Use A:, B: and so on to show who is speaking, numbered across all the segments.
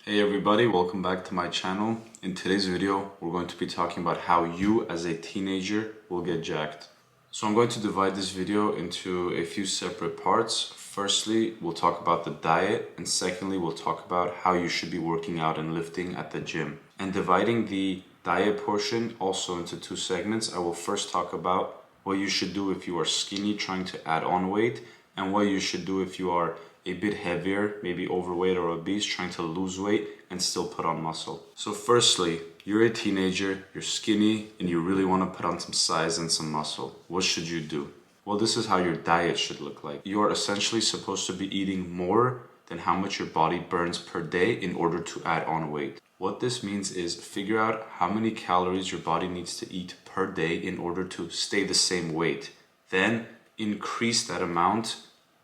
A: Hey everybody, welcome back to my channel. In today's video, we're going to be talking about how you as a teenager will get jacked. So I'm going to divide this video into a few separate parts. Firstly, we'll talk about the diet, and secondly, we'll talk about how you should be working out and lifting at the gym. And dividing the diet portion also into two segments, I will first talk about what you should do if you are skinny trying to add on weight, and what you should do if you are a bit heavier, maybe overweight or obese, trying to lose weight and still put on muscle. So firstly, you're a teenager, you're skinny, and you really want to put on some size and some muscle. What should you do? Well, this is how your diet should look like. You are essentially supposed to be eating more than how much your body burns per day in order to add on weight. What this means is figure out how many calories your body needs to eat per day in order to stay the same weight. Then increase that amount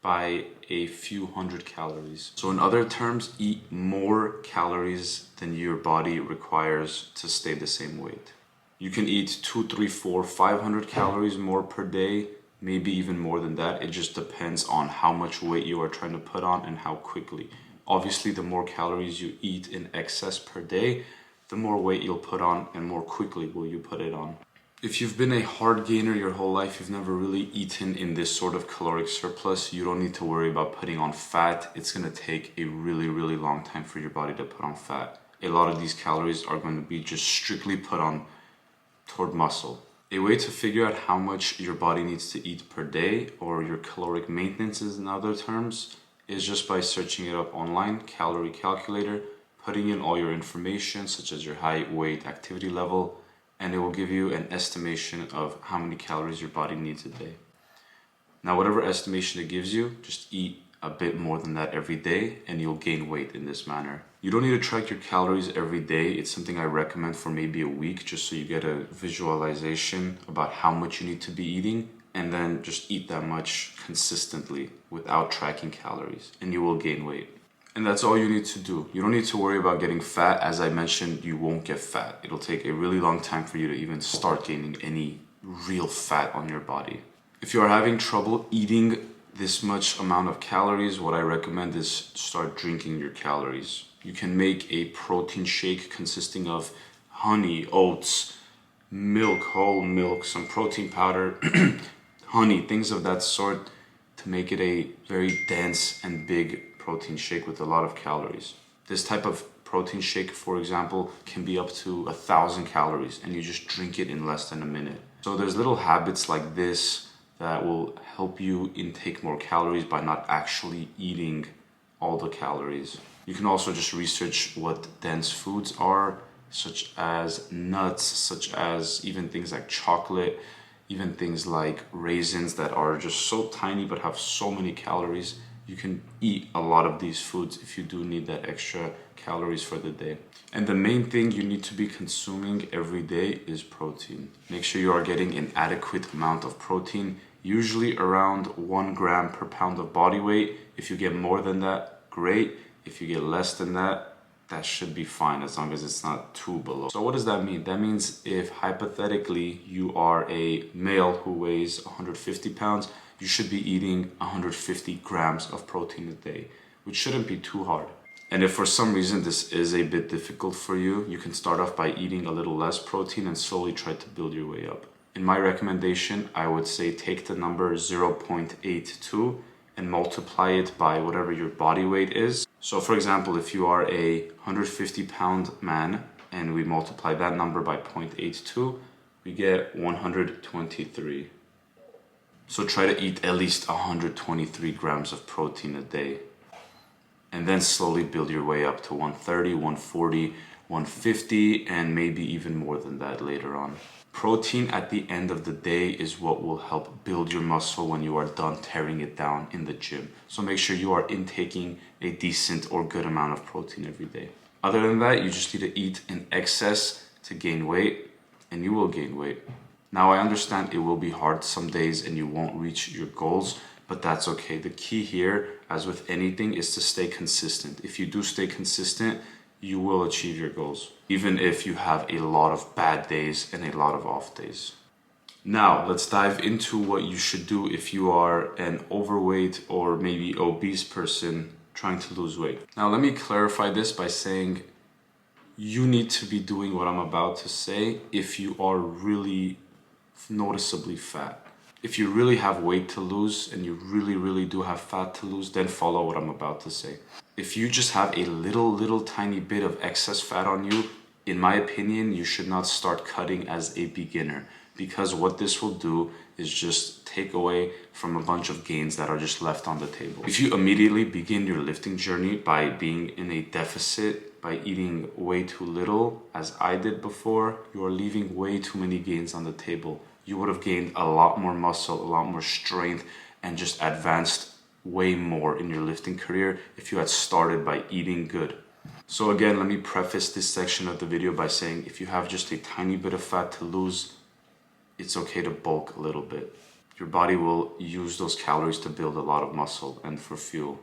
A: by a few hundred calories. So in other terms, eat more calories than your body requires to stay the same weight. You can eat 2, 3, 4, 500 calories more per day, maybe even more than that. It just depends on how much weight you are trying to put on and how quickly. Obviously, the more calories you eat in excess per day, the more weight you'll put on and more quickly will you put it on. If you've been a hard gainer your whole life, you've never really eaten in this sort of caloric surplus, you don't need to worry about putting on fat. It's going to take a really, really long time for your body to put on fat. A lot of these calories are going to be just strictly put on toward muscle. A way to figure out how much your body needs to eat per day, or your caloric maintenance is in other terms, is just by searching it up online, calorie calculator, putting in all your information such as your height, weight, activity level, and it will give you an estimation of how many calories your body needs a day. Now, whatever estimation it gives you, just eat a bit more than that every day and you'll gain weight in this manner. You don't need to track your calories every day. It's something I recommend for maybe a week, just so you get a visualization about how much you need to be eating, and then just eat that much consistently without tracking calories and you will gain weight. And that's all you need to do. You don't need to worry about getting fat. As I mentioned, you won't get fat. It'll take a really long time for you to even start gaining any real fat on your body. If you are having trouble eating this much amount of calories, what I recommend is start drinking your calories. You can make a protein shake consisting of honey, oats, milk, whole milk, some protein powder, honey, things of that sort, to make it a very dense and big protein shake with a lot of calories. This type of protein shake, for example, can be up to 1,000 calories, and you just drink it in less than a minute. So there's little habits like this that will help you intake more calories by not actually eating all the calories. You can also just research what dense foods are, such as nuts, such as even things like chocolate, even things like raisins that are just so tiny but have so many calories. You can eat a lot of these foods if you do need that extra calories for the day. And the main thing you need to be consuming every day is protein. Make sure you are getting an adequate amount of protein, usually around 1 gram per pound of body weight. If you get more than that, great. If you get less than that, that should be fine as long as it's not too below. So what does that mean? That means if hypothetically you are a male who weighs 150 pounds, you should be eating 150 grams of protein a day, which shouldn't be too hard. And if for some reason this is a bit difficult for you, you can start off by eating a little less protein and slowly try to build your way up. In my recommendation, I would say take the number 0.82 and multiply it by whatever your body weight is. So for example, if you are a 150 pound man and we multiply that number by 0.82, we get 123. So try to eat at least 123 grams of protein a day. And then slowly build your way up to 130, 140, 150, and maybe even more than that later on. Protein at the end of the day is what will help build your muscle when you are done tearing it down in the gym. So make sure you are intaking a decent or good amount of protein every day. Other than that, you just need to eat in excess to gain weight, and you will gain weight. Now, I understand it will be hard some days and you won't reach your goals, but that's okay. The key here, as with anything, is to stay consistent. If you do stay consistent, you will achieve your goals, even if you have a lot of bad days and a lot of off days. Now, let's dive into what you should do if you are an overweight or maybe obese person trying to lose weight. Now let me clarify this by saying you need to be doing what I'm about to say if you are really noticeably fat. If you really have weight to lose and you really do have fat to lose, then follow what I'm about to say. If you just have a little tiny bit of excess fat on you, in my opinion, you should not start cutting as a beginner, because what this will do is just take away from a bunch of gains that are just left on the table. If you immediately begin your lifting journey by being in a deficit, by eating way too little, as I did before, you are leaving way too many gains on the table. You would have gained a lot more muscle, a lot more strength, and just advanced way more in your lifting career if you had started by eating good. So again, let me preface this section of the video by saying if you have just a tiny bit of fat to lose, it's okay to bulk a little bit. Your body will use those calories to build a lot of muscle and for fuel.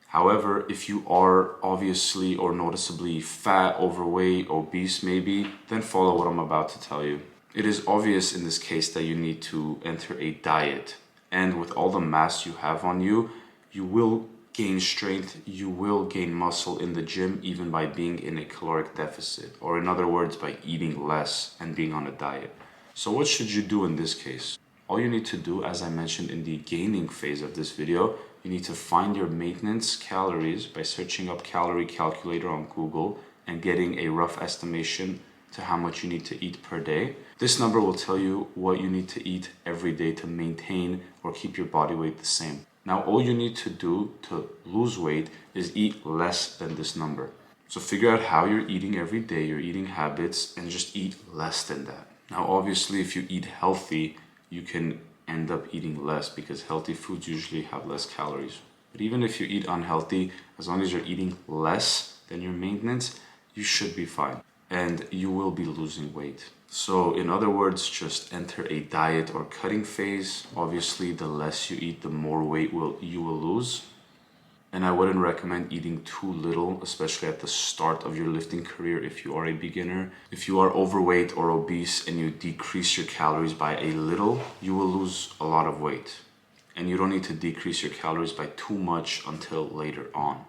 A: However, if you are obviously or noticeably fat, overweight, obese maybe, then follow what I'm about to tell you. It is obvious in this case that you need to enter a diet. And with all the mass you have on you, you will gain strength, you will gain muscle in the gym even by being in a caloric deficit. Or in other words, by eating less and being on a diet. So what should you do in this case? All you need to do, as I mentioned in the gaining phase of this video, you need to find your maintenance calories by searching up calorie calculator on Google and getting a rough estimation to how much you need to eat per day. This number will tell you what you need to eat every day to maintain or keep your body weight the same. Now, all you need to do to lose weight is eat less than this number. So figure out how you're eating every day, your eating habits, and just eat less than that. Now, obviously, if you eat healthy, you can end up eating less because healthy foods usually have less calories. But even if you eat unhealthy, as long as you're eating less than your maintenance, you should be fine. And you will be losing weight. So in other words, just enter a diet or cutting phase. Obviously, the less you eat, the more weight you will lose. And I wouldn't recommend eating too little, especially at the start of your lifting career if you are a beginner. If you are overweight or obese and you decrease your calories by a little, you will lose a lot of weight. And you don't need to decrease your calories by too much until later on.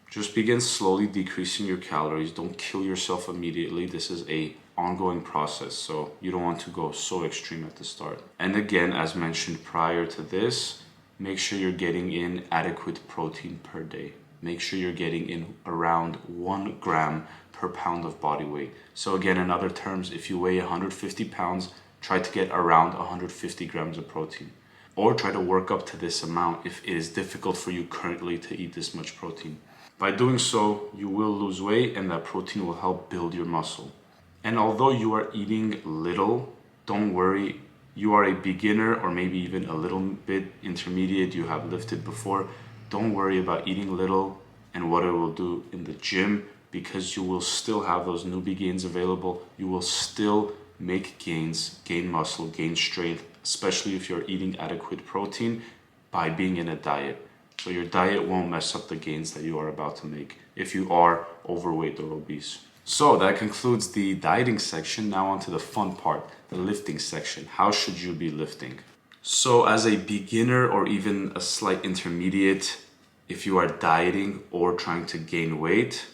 A: Just begin slowly decreasing your calories. Don't kill yourself immediately. This is an ongoing process, so you don't want to go so extreme at the start. And again, as mentioned prior to this, make sure you're getting in adequate protein per day. Make sure you're getting in around 1 gram per pound of body weight. So again, in other terms, if you weigh 150 pounds, try to get around 150 grams of protein. Or try to work up to this amount if it is difficult for you currently to eat this much protein. By doing so, you will lose weight and that protein will help build your muscle. And although you are eating little, don't worry. You are a beginner or maybe even a little bit intermediate, you have lifted before. Don't worry about eating little and what it will do in the gym, because you will still have those newbie gains available. You will still make gains, gain muscle, gain strength, especially if you're eating adequate protein by being in a diet. So your diet won't mess up the gains that you are about to make if you are overweight or obese. So that concludes the dieting section. Now on to the fun part, the lifting section. How should you be lifting? So as a beginner or even a slight intermediate, if you are dieting or trying to gain weight,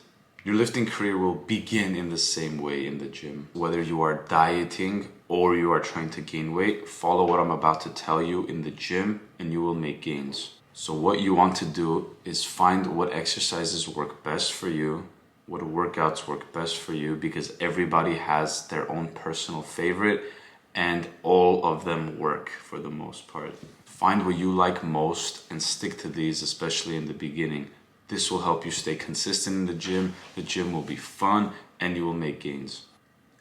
A: your lifting career will begin in the same way in the gym. Whether you are dieting or you are trying to gain weight, follow what I'm about to tell you in the gym and you will make gains. So what you want to do is find what exercises work best for you, what workouts work best for you, because everybody has their own personal favorite and all of them work for the most part. Find what you like most and stick to these, especially in the beginning. This will help you stay consistent in the gym. The gym will be fun and you will make gains.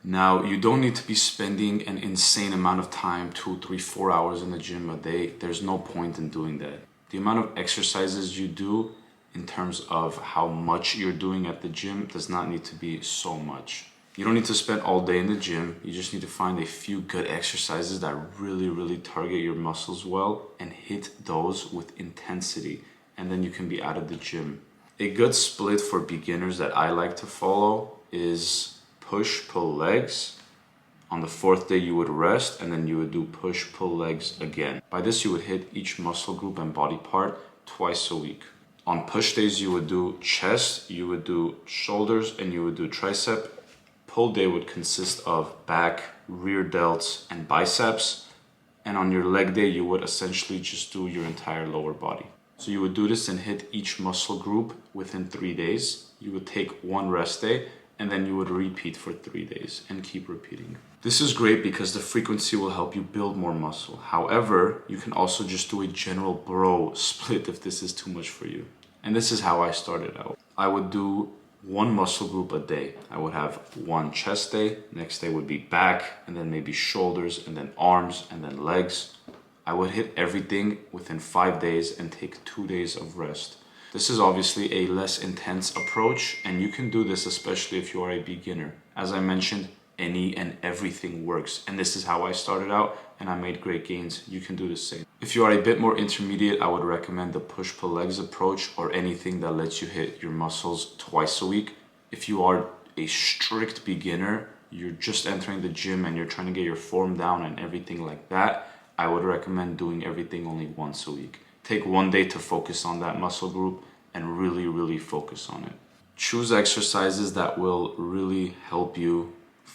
A: Now, you don't need to be spending an insane amount of time, 2, 3, 4 hours in the gym a day. There's no point in doing that. The amount of exercises you do in terms of how much you're doing at the gym does not need to be so much. You don't need to spend all day in the gym. You just need to find a few good exercises that really target your muscles well and hit those with intensity. And then you can be out of the gym. A good split for beginners that I like to follow is push-pull legs. On the 4th day, you would rest, and then you would do push-pull legs again. By this, you would hit each muscle group and body part twice a week. On push days, you would do chest, you would do shoulders, and you would do tricep. Pull day would consist of back, rear delts, and biceps. And on your leg day, you would essentially just do your entire lower body. So you would do this and hit each muscle group within 3 days. You would take one rest day, and then you would repeat for 3 days and keep repeating. This is great because the frequency will help you build more muscle. However, you can also just do a general bro split if this is too much for you. And this is how I started out. I would do one muscle group a day. I would have one chest day, next day would be back, and then maybe shoulders, and then arms, and then legs. I would hit everything within 5 days and take 2 days of rest. This is obviously a less intense approach, and you can do this especially if you are a beginner. As I mentioned, any and everything works, and this is how I started out, and I made great gains. You can do the same. If you are a bit more intermediate, I would recommend the push-pull legs approach, or anything that lets you hit your muscles twice a week. If you are a strict beginner, you're just entering the gym and you're trying to get your form down and everything like that, I would recommend doing everything only once a week. Take one day to focus on that muscle group and really focus on it. Choose exercises that will really help you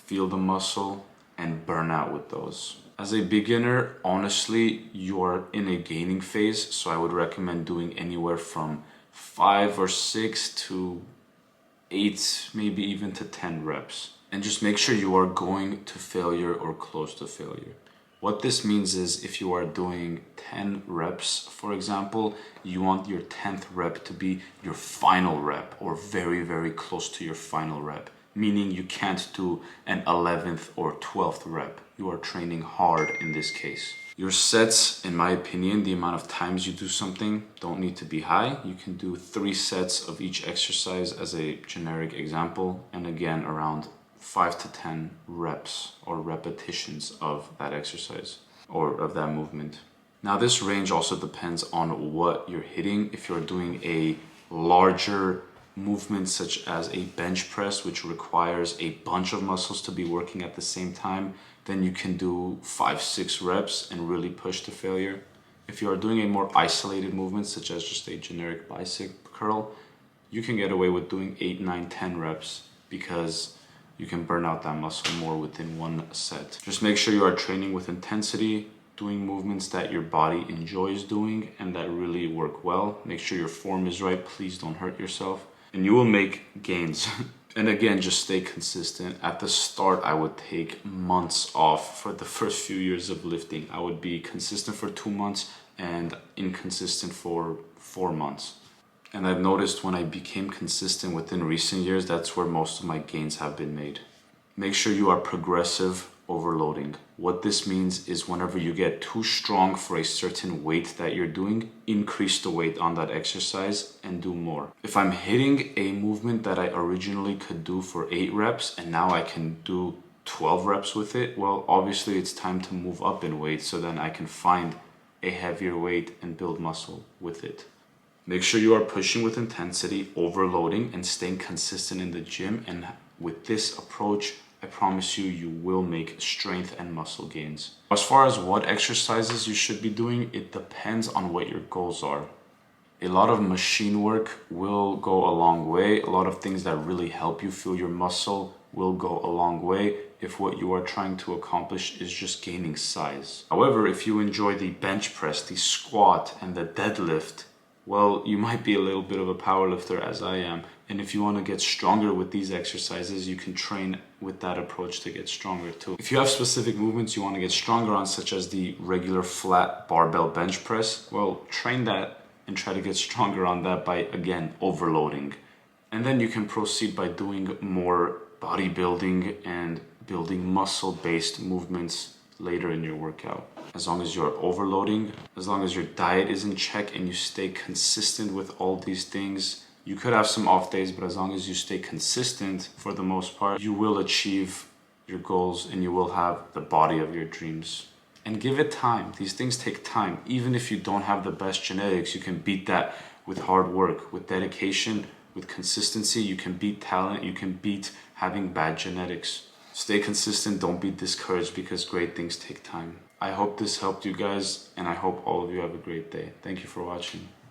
A: feel the muscle and burn out with those. As a beginner, honestly, you are in a gaining phase, so I would recommend doing anywhere from 5 or 6 to 8, maybe even to 10 reps. And just make sure you are going to failure or close to failure. What this means is if you are doing 10 reps, for example, you want your 10th rep to be your final rep or very close to your final rep. Meaning you can't do an 11th or 12th rep. You are training hard in this case. Your sets, in my opinion, the amount of times you do something don't need to be high. You can do 3 sets of each exercise as a generic example. And again, around 5 to 10 reps or repetitions of that exercise or of that movement. Now this range also depends on what you're hitting. If you're doing a larger movement such as a bench press, which requires a bunch of muscles to be working at the same time, then you can do 5-6 reps and really push to failure. If you are doing a more isolated movement such as just a generic bicep curl, you can get away with doing 8, 9, 10 reps because you can burn out that muscle more within one set. Just make sure you are training with intensity, doing movements that your body enjoys doing and that really work well. Make sure your form is right. Please don't hurt yourself. And you will make gains. And again, just stay consistent. At the start, I would take months off for the first few years of lifting. I would be consistent for 2 months and inconsistent for 4 months. And I've noticed when I became consistent within recent years, that's where most of my gains have been made. Make sure you are progressive overloading. What this means is whenever you get too strong for a certain weight that you're doing, increase the weight on that exercise and do more. If I'm hitting a movement that I originally could do for 8 reps and now I can do 12 reps with it, well, obviously it's time to move up in weight so then I can find a heavier weight and build muscle with it. Make sure you are pushing with intensity, overloading, and staying consistent in the gym. And with this approach, I promise you, you will make strength and muscle gains. As far as what exercises you should be doing, it depends on what your goals are. A lot of machine work will go a long way. A lot of things that really help you feel your muscle will go a long way if what you are trying to accomplish is just gaining size. However, if you enjoy the bench press, the squat, and the deadlift, well, you might be a little bit of a power lifter as I am. And if you want to get stronger with these exercises, you can train with that approach to get stronger too. If you have specific movements you want to get stronger on, such as the regular flat barbell bench press, well, train that and try to get stronger on that by, again, overloading. And then you can proceed by doing more bodybuilding and building muscle-based movements later in your workout. As long as you're overloading, as long as your diet is in check and you stay consistent with all these things, you could have some off days, but as long as you stay consistent for the most part, you will achieve your goals and you will have the body of your dreams. And give it time. These things take time. Even if you don't have the best genetics, you can beat that with hard work, with dedication, with consistency. You can beat talent. You can beat having bad genetics. Stay consistent. Don't be discouraged because great things take time. I hope this helped you guys, and I hope all of you have a great day. Thank you for watching.